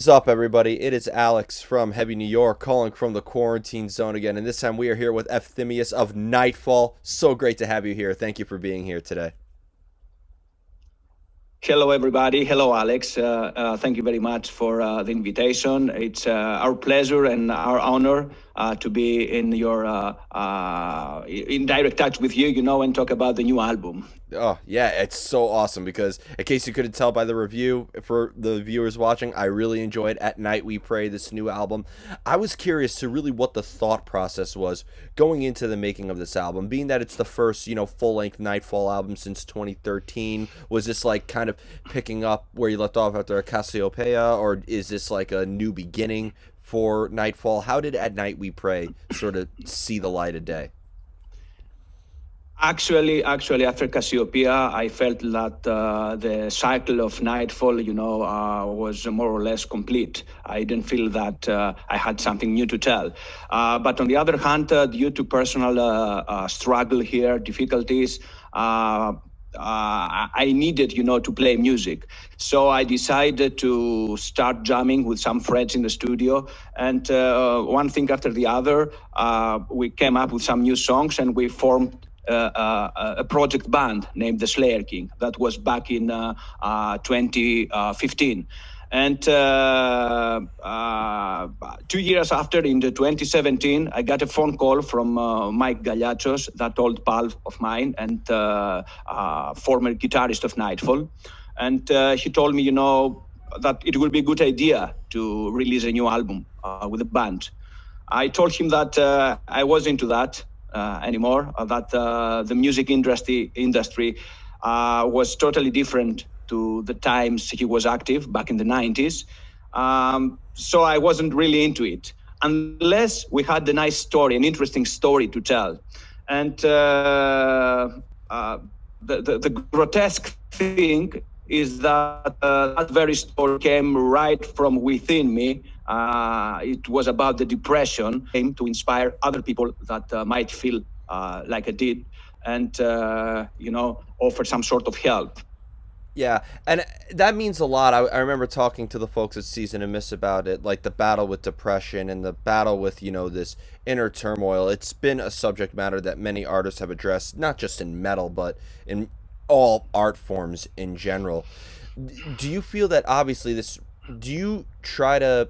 What's up, everybody? It is Alex from Heavy New York calling from the quarantine zone again, and this time we are here with Efthimis of Nightfall. So great to have you here. Thank you for being here today. Hello, everybody. Hello, Alex. Thank you very much for the invitation. It's our pleasure and our honor to be in direct touch with you, and talk about the new album. Oh, yeah, it's so awesome because, in case you couldn't tell by the review, for the viewers watching, I really enjoyed At Night We Pray, this new album. I was curious to really what the thought process was going into the making of this album, being that it's the first, full-length Nightfall album since 2013. Was this like kind of picking up where you left off after Cassiopeia, or is this like a new beginning for Nightfall? How did At Night We Pray sort of see the light of day? Actually, after Cassiopeia, I felt that the cycle of Nightfall, was more or less complete. I didn't feel that I had something new to tell. But on the other hand, due to personal struggle here, difficulties, I needed, to play music. So I decided to start jamming with some friends in the studio. And one thing after the other, we came up with some new songs and we formed a project band named the Slayer King. That was back in 2015. And 2 years after, in the 2017, I got a phone call from Mike Gallachos, that old pal of mine and former guitarist of Nightfall. And he told me, that it would be a good idea to release a new album with a band. I told him that I wasn't into that anymore, that the music industry was totally different to the times he was active back in the 90s. So I wasn't really into it, unless we had a nice story, an interesting story to tell. And the grotesque thing is that that very story came right from within me. It was about the depression, aimed to inspire other people that might feel like I did, and offer some sort of help. Yeah, and that means a lot. I remember talking to the folks at Season and Miss about it, like the battle with depression and the battle with, this inner turmoil. It's been a subject matter that many artists have addressed, not just in metal, but in all art forms in general. Do you feel that obviously do you try to,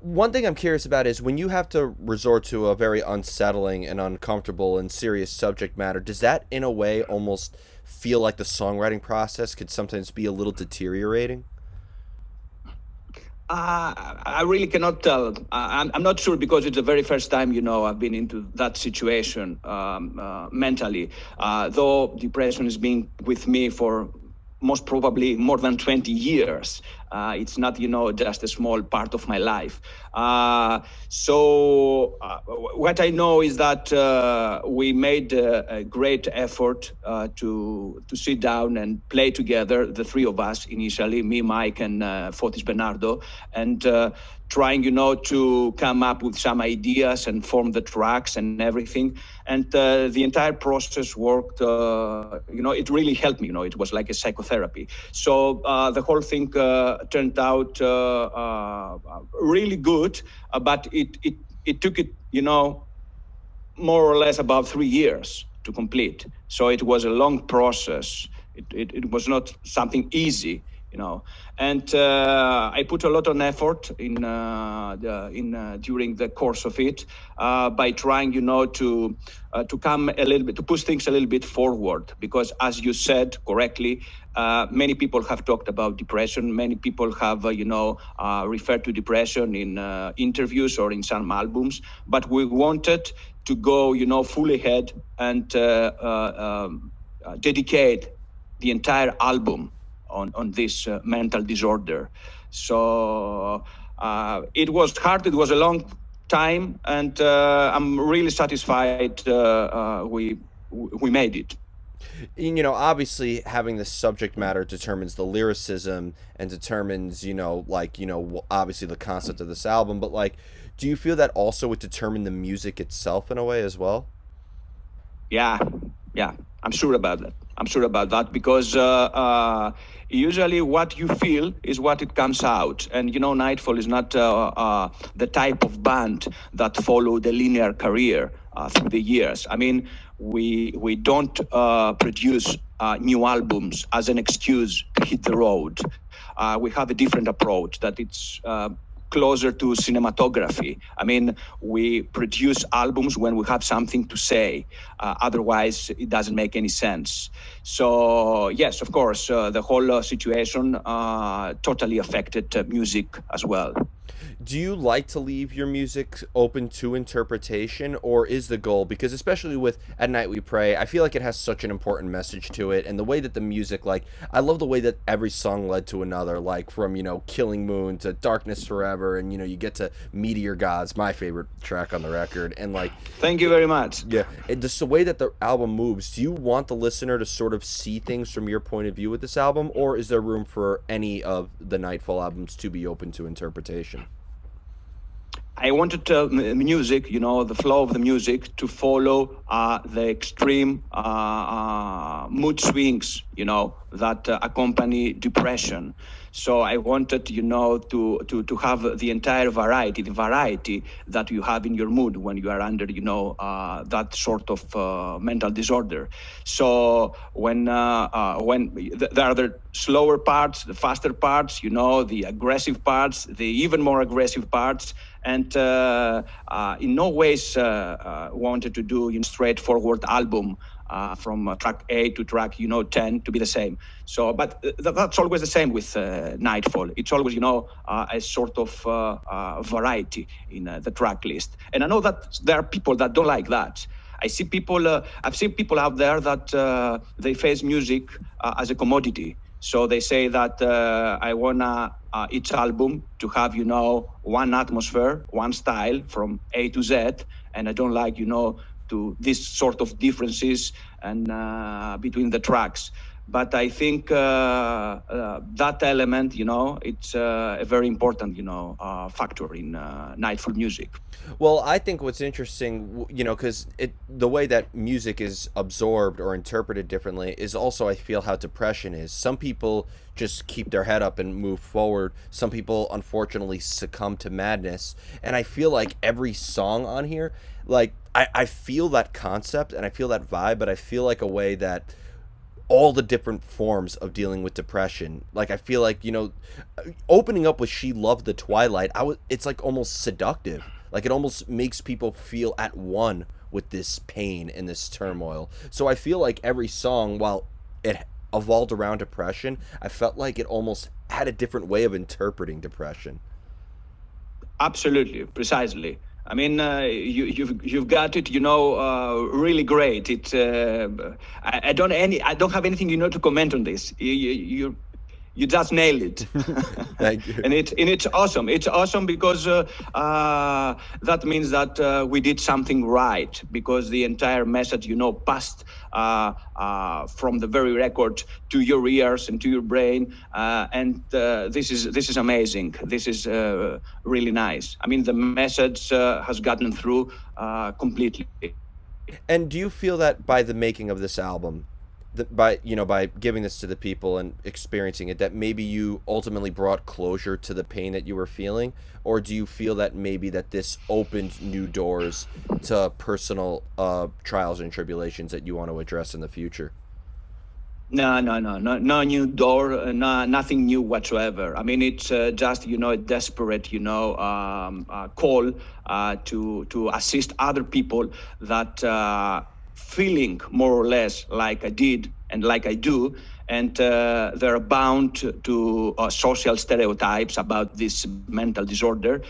one thing I'm curious about is when you have to resort to a very unsettling and uncomfortable and serious subject matter, does that in a way almost feel like the songwriting process could sometimes be a little deteriorating? I really cannot tell. I'm not sure because it's the very first time, I've been into that situation mentally. Though depression has been with me for most probably more than 20 years. It's not, just a small part of my life. So what I know is that we made a great effort to sit down and play together, the three of us initially, me, Mike, and Fotis Bernardo, and trying, to come up with some ideas and form the tracks and everything. And the entire process worked, it really helped me, it was like a psychotherapy. So the whole thing turned out really good, but it took it, more or less about 3 years to complete. So it was a long process. It was not something easy. And I put a lot of effort in during the course of it by trying, to come a little bit, to push things a little bit forward, because as you said correctly, many people have talked about depression. Many people have, referred to depression in interviews or in some albums, but we wanted to go, full ahead and dedicate the entire album on this mental disorder. So it was hard. It was a long time, and I'm really satisfied we made it. Obviously having this subject matter determines the lyricism and determines, obviously the concept of this album, but do you feel that also would determine the music itself in a way as well? Yeah, I'm sure about that. I'm sure about that because usually what you feel is what it comes out. And you know, Nightfall is not the type of band that follow the linear career through the years. I mean, we don't produce new albums as an excuse to hit the road. We have a different approach that it's closer to cinematography. I mean, we produce albums when we have something to say. Otherwise, it doesn't make any sense. So, yes, of course, the whole situation totally affected music as well. Do you like to leave your music open to interpretation, or is the goal, because especially with At Night We Pray, I feel like it has such an important message to it, and the way that the music, like, I love the way that every song led to another, like from, Killing Moon to Darkness Forever, and you get to Meteor Gods, my favorite track on the record, and like, Thank you very much. yeah, just the way that the album moves. Do you want the listener to sort of see things from your point of view with this album, or is there room for any of the Nightfall albums to be open to interpretation? I wanted music, the flow of the music to follow the extreme mood swings, that accompany depression. So I wanted, to have the entire variety, the variety that you have in your mood when you are under, that sort of mental disorder. So when there are the slower parts, the faster parts, the aggressive parts, the even more aggressive parts, and in no ways wanted to do straightforward album from track A to track 10 to be the same. So, but that's always the same with Nightfall. It's always a sort of variety in the track list. And I know that there are people that don't like that. I've seen people out there that they face music as a commodity. So they say that I wanna each album to have one atmosphere, one style from A to Z, and I don't like to this sort of differences and between the tracks. But I think that element, it's a very important, factor in Nightfall music. Well, I think what's interesting, because the way that music is absorbed or interpreted differently is also, I feel, how depression is. Some people just keep their head up and move forward. Some people, unfortunately, succumb to madness. And I feel like every song on here, like, I feel that concept and I feel that vibe, but I feel like a way that all the different forms of dealing with depression. Like, I feel like, opening up with She Loved the Twilight, it's like almost seductive. Like, it almost makes people feel at one with this pain and this turmoil. So I feel like every song, while it evolved around depression, I felt like it almost had a different way of interpreting depression. Absolutely, precisely. I mean, you've got it, really great. I don't have anything, to comment on this. You just nailed it. Thank you. And it's awesome. It's awesome because that means that we did something right, because the entire message, passed from the very record to your ears and to your brain, and this is amazing. This is really nice. I mean, the message has gotten through completely. And do you feel that by the making of this album, by giving this to the people and experiencing it, that maybe you ultimately brought closure to the pain that you were feeling, or do you feel that maybe that this opened new doors to personal trials and tribulations that you want to address in the future? No new door, nothing new whatsoever. I mean, it's just a desperate, call to assist other people that feeling more or less like I did and like I do, and they're bound to social stereotypes about this mental disorder,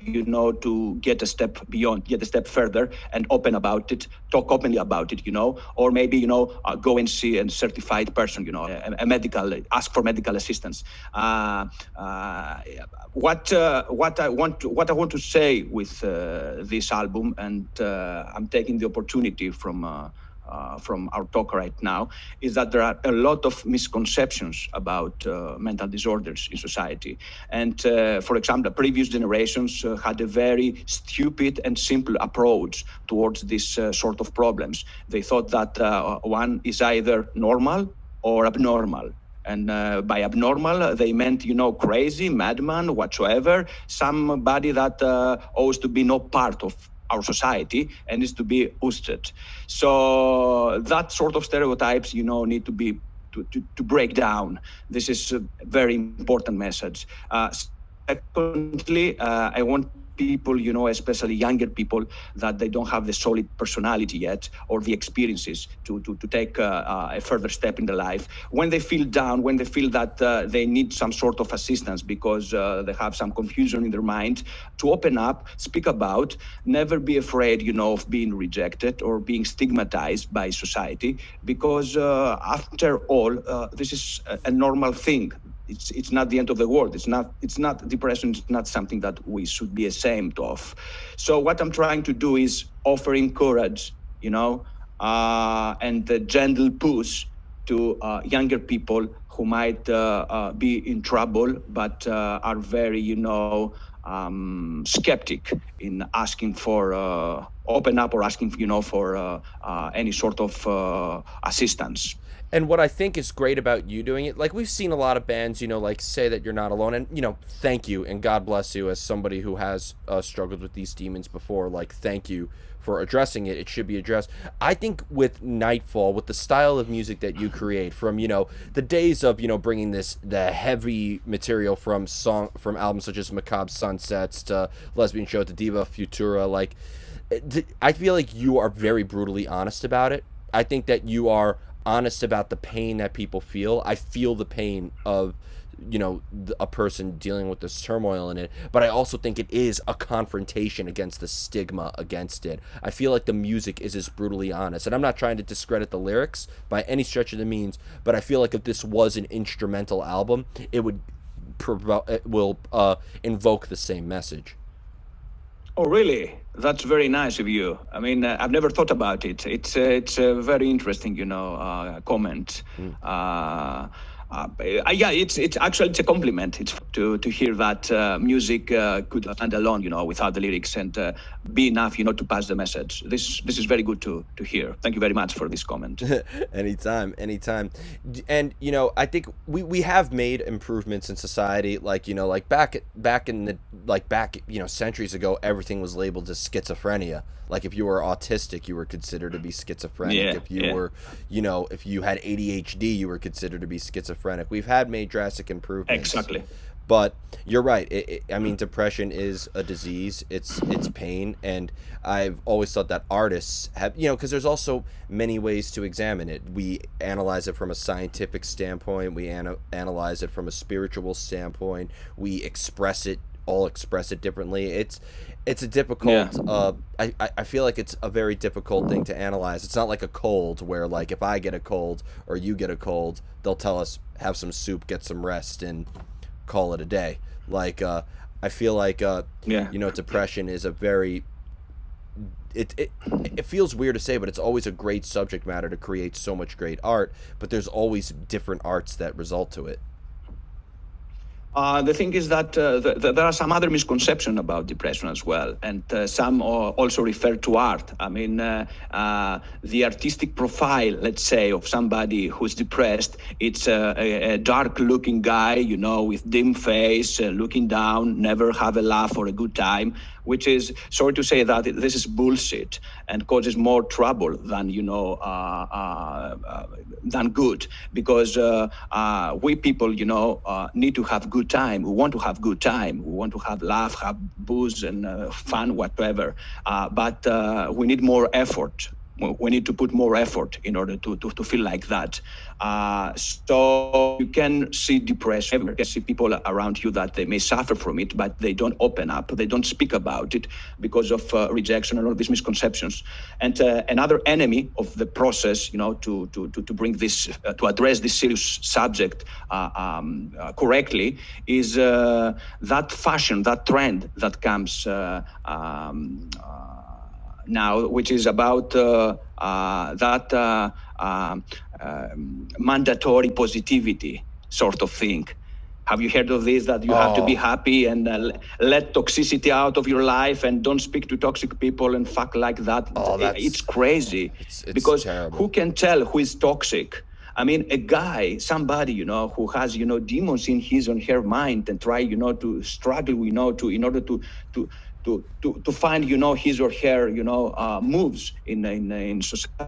to get a step beyond, get a step further, and talk openly about it, or maybe, go and see a certified person, a medical, ask for medical assistance. What I want to say with this album, and I'm taking the opportunity from from our talk right now, is that there are a lot of misconceptions about mental disorders in society. And for example, previous generations had a very stupid and simple approach towards this sort of problems. They thought that one is either normal or abnormal. And by abnormal, they meant, crazy, madman, whatsoever, somebody that owes to be no part of our society and is to be ousted. So that sort of stereotypes, need to be to break down. This is a very important message. Secondly, I want people, especially younger people, that they don't have the solid personality yet or the experiences to take a further step in their life. When they feel down, when they feel that they need some sort of assistance because they have some confusion in their mind, to open up, speak about, never be afraid, of being rejected or being stigmatized by society, because after all, this is a normal thing. It's not the end of the world. It's not depression. It's not something that we should be ashamed of. So what I'm trying to do is offering courage, and the gentle push to younger people who might be in trouble, but are very, skeptic in asking for open up or asking, for any sort of assistance. And what I think is great about you doing it, like we've seen a lot of bands, like say that you're not alone, and thank you and God bless you as somebody who has struggled with these demons before. Like, thank you for addressing it. It should be addressed. I think with Nightfall, with the style of music that you create, from the days of bringing the heavy material from albums such as Macabre Sunsets to Lesbian Show to Diva Futura, like I feel like you are very brutally honest about it. I think that you are honest about the pain that people feel. I feel the pain of a person dealing with this turmoil in it, but I also think it is a confrontation against the stigma against it. I feel like the music is as brutally honest, and I'm not trying to discredit the lyrics by any stretch of the means, but I feel like if this was an instrumental album, it will invoke the same message. Oh, really? That's very nice of you. I mean, I've never thought about it. It's a very interesting, comment. Yeah, it's actually it's a compliment. It's to hear that music could stand alone, without the lyrics, and be enough, to pass the message. This is very good to hear. Thank you very much for this comment. Anytime. And I think we have made improvements in society, like back in the centuries ago, everything was labeled as schizophrenia. Like if you were autistic, you were considered to be schizophrenic. Yeah, if you were, if you had ADHD, you were considered to be schizophrenic. We've had made drastic improvements. Exactly. But you're right. I mean, depression is a disease. It's pain, and I've always thought that artists have, because there's also many ways to examine it. We analyze it from a scientific standpoint. We analyze it from a spiritual standpoint. We express it differently. It's a difficult. Yeah. I feel like it's a very difficult thing to analyze. It's not like a cold where, like, if I get a cold or you get a cold, they'll tell us have some soup, get some rest, and call it a day. Like I feel like depression is a very it feels weird to say, but it's always a great subject matter to create so much great art, but there's always different arts that result to it. The thing is that there are some other misconceptions about depression as well, and some also refer to art. I mean, the artistic profile, let's say, of somebody who's depressed, it's a dark-looking guy, with dim face, looking down, never have a laugh or a good time, which is, sorry to say that, this is bullshit and causes more trouble than, than good, because we people, need to have good time. We want to have good time. We want to have laugh, have booze and fun, whatever. But we need more effort. We need to put more effort in order to feel like that. So you can see depression. You can see people around you that they may suffer from it, but they don't open up. They don't speak about it because of rejection and all these misconceptions. And another enemy of the process, to bring this, to address this serious subject correctly, is that fashion, that trend that comes now, which is about that mandatory positivity sort of thing. Have you heard of this? That you have to be Oh, happy and let toxicity out of your life and don't speak to toxic people and fuck like that. oh, It's crazy it's because who terrible. can tell who is toxic? I mean, a guy, somebody, who has, demons in his or her mind and try, to struggle, to in order to to find, his or her, moves in society.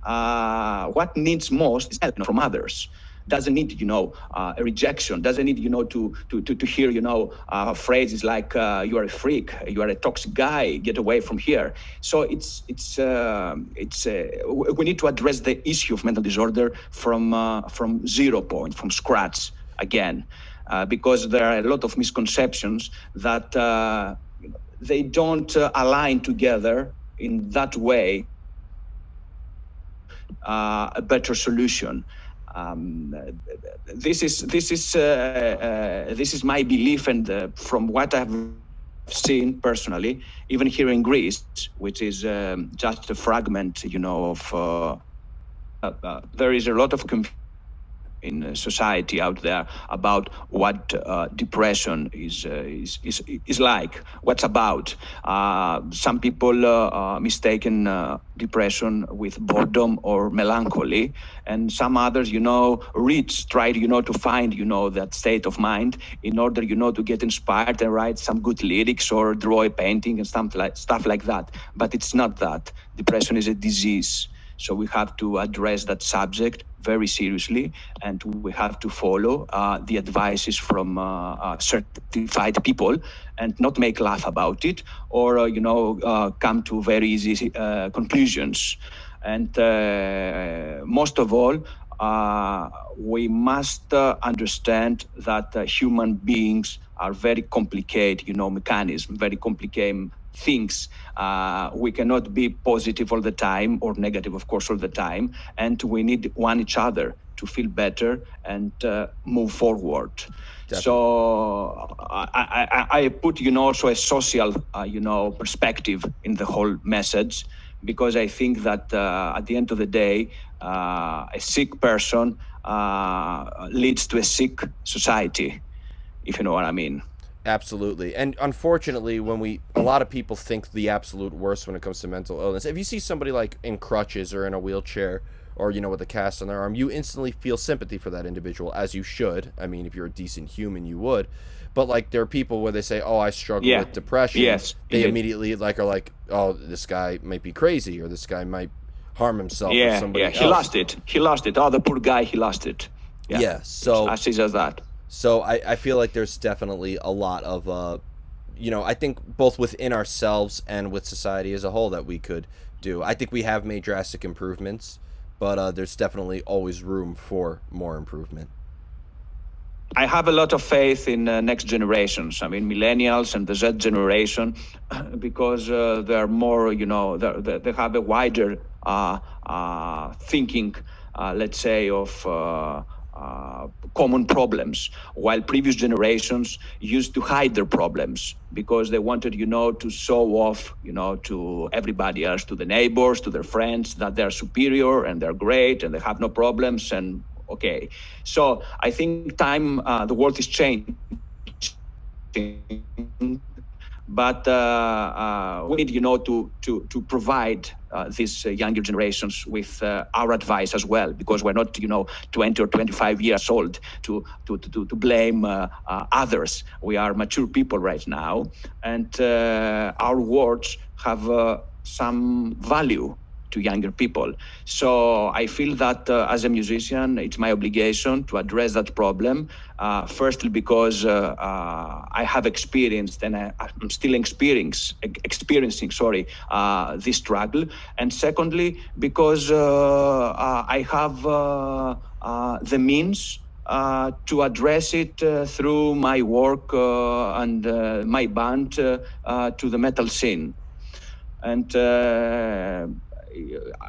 What needs most is help, from others. Doesn't need, a rejection. Doesn't need, to hear, phrases like "you are a freak," "you are a toxic guy," "get away from here." So we need to address the issue of mental disorder from 0 point, from scratch again, because there are a lot of misconceptions that they don't align together in that way a better solution. Um, this is my belief, and from what I've seen personally, even here in Greece, which is just a fragment, of there is a lot of confusion in society out there about what depression is like, what's about. Some people mistaken depression with boredom or melancholy, and some others, try, to find, that state of mind in order, to get inspired and write some good lyrics or draw a painting and stuff like that. But it's not that. Depression is a disease. So we have to address that subject very seriously, and we have to follow the advices from certified people and not make laugh about it or, come to very easy conclusions. And most of all, we must understand that human beings are very complicated, mechanisms, very complicated things. We cannot be positive all the time or negative, of course, all the time. And we need one each other to feel better and move forward. Definitely. So I put, also a social, perspective in the whole message, because I think that at the end of the day, a sick person leads to a sick society, if you know what I mean. Absolutely. And unfortunately, a lot of people think the absolute worst when it comes to mental illness. If you see somebody like in crutches or in a wheelchair or, with a cast on their arm, you instantly feel sympathy for that individual, as you should. I mean, if you're a decent human, you would. But like, there are people where they say, "Oh, I struggle Yeah. with depression." Yes, They indeed. immediately are like, "Oh, this guy might be crazy, or this guy might harm himself or Yeah, yeah. somebody He else." lost it. He lost it. Oh, the poor guy, he lost it. Yeah. Yeah. It's So as easy as that. I feel like there's definitely a lot of I think both within ourselves and with society as a whole that we could do. I think we have made drastic improvements, but there's definitely always room for more improvement. I have a lot of faith in next generations. I mean, millennials and the Z generation, because they're more, they have a wider thinking, let's say, of common problems, while previous generations used to hide their problems because they wanted, to show off, to everybody else, to the neighbors, to their friends, that they're superior and they're great and they have no problems. And okay, so I think the world is changing, but we need, to provide these younger generations with our advice as well, because we're not, 20 or 25 years old to blame others. We are mature people right now, and our words have some value to younger people. So I feel that as a musician, it's my obligation to address that problem. Firstly, because I have experienced and I'm still experiencing, this struggle. And secondly, because I have the means to address it through my work and my band to the metal scene. And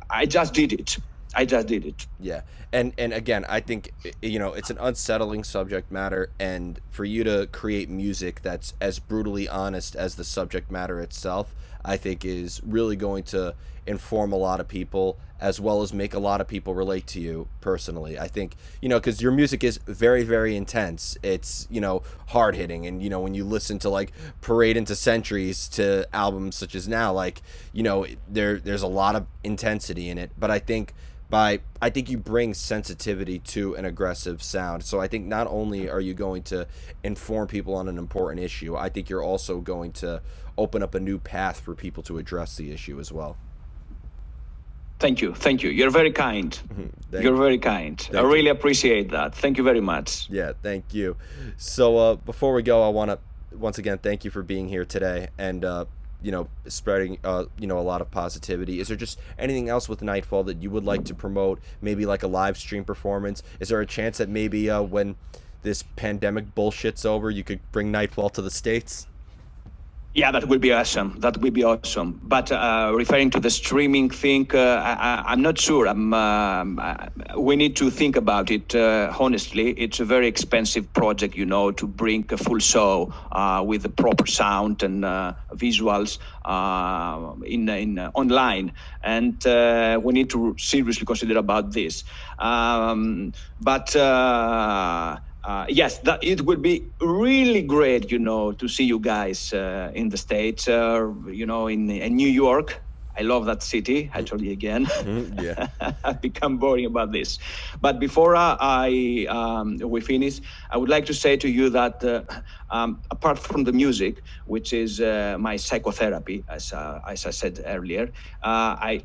I just did it. I just did it. Yeah. And again, I think it's an unsettling subject matter, and for you to create music that's as brutally honest as the subject matter itself, I think is really going to inform a lot of people as well as make a lot of people relate to you personally. I think, cuz your music is very very intense. It's, hard hitting, and when you listen to like Parade into Centuries to albums such as Now, like, there's a lot of intensity in it, but I think you bring sensitivity to an aggressive sound. So I think not only are you going to inform people on an important issue, I think you're also going to open up a new path for people to address the issue as well. Thank you. Thank you. You're very kind. You're very kind. I Thank you. really appreciate that. Thank you very much. Yeah, thank you. So before we go, I want to once again thank you for being here today, and spreading a lot of positivity. Is there just anything else with Nightfall that you would like to promote? Maybe like a live stream performance? Is there a chance that maybe when this pandemic bullshit's over, you could bring Nightfall to the States? Yeah, that would be awesome. That would be awesome. But referring to the streaming thing, I'm not sure. We need to think about it honestly. It's a very expensive project, to bring a full show with the proper sound and visuals in online, and we need to seriously consider about this. But. Yes, that it would be really great, to see you guys in the States, in New York. I love that city, actually, again. Yeah. I've become boring about this. But before we finish, I would like to say to you that apart from the music, which is my psychotherapy, as I said earlier, I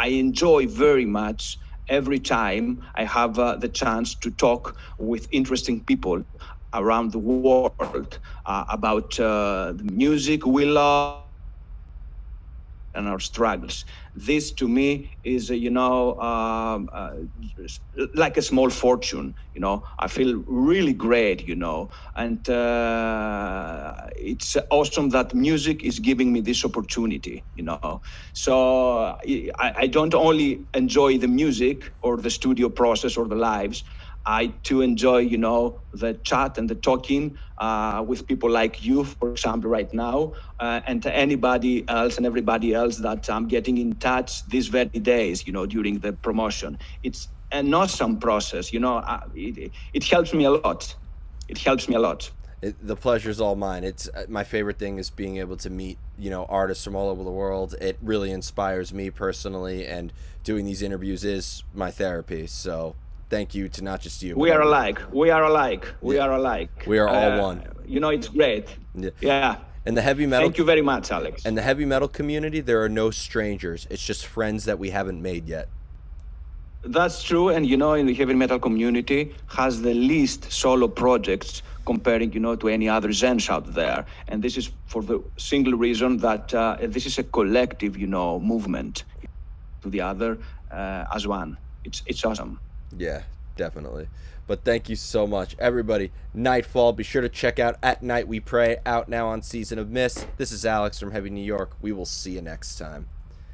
enjoy very much every time I have the chance to talk with interesting people around the world about the music we love and our struggles. This to me is, like a small fortune. I feel really great. And it's awesome that music is giving me this opportunity. So I don't only enjoy the music or the studio process or the lives. I too enjoy, the chat and the talking with people like you, for example, right now, and anybody else and everybody else that I'm getting in touch these very days, during the promotion. It's an awesome process, it helps me a lot. It helps me a lot. The pleasure's all mine. It's my favorite thing is being able to meet artists from all over the world. It really inspires me personally, and doing these interviews is my therapy. So thank you to not just you. We are alike. We are alike. We are alike. We are all one. It's great. Yeah. Yeah. And the heavy metal. Thank you very much, Alex. And the heavy metal community, there are no strangers. It's just friends that we haven't made yet. That's true, and in the heavy metal community has the least solo projects comparing, to any other gens out there. And this is for the single reason that this is a collective, movement to the other as one. It's awesome. Yeah, definitely. But thank you so much, everybody. Nightfall. Be sure to check out At Night We Pray, out now on Season of Mist. This is Alex from Heavy New York. We will see you next time.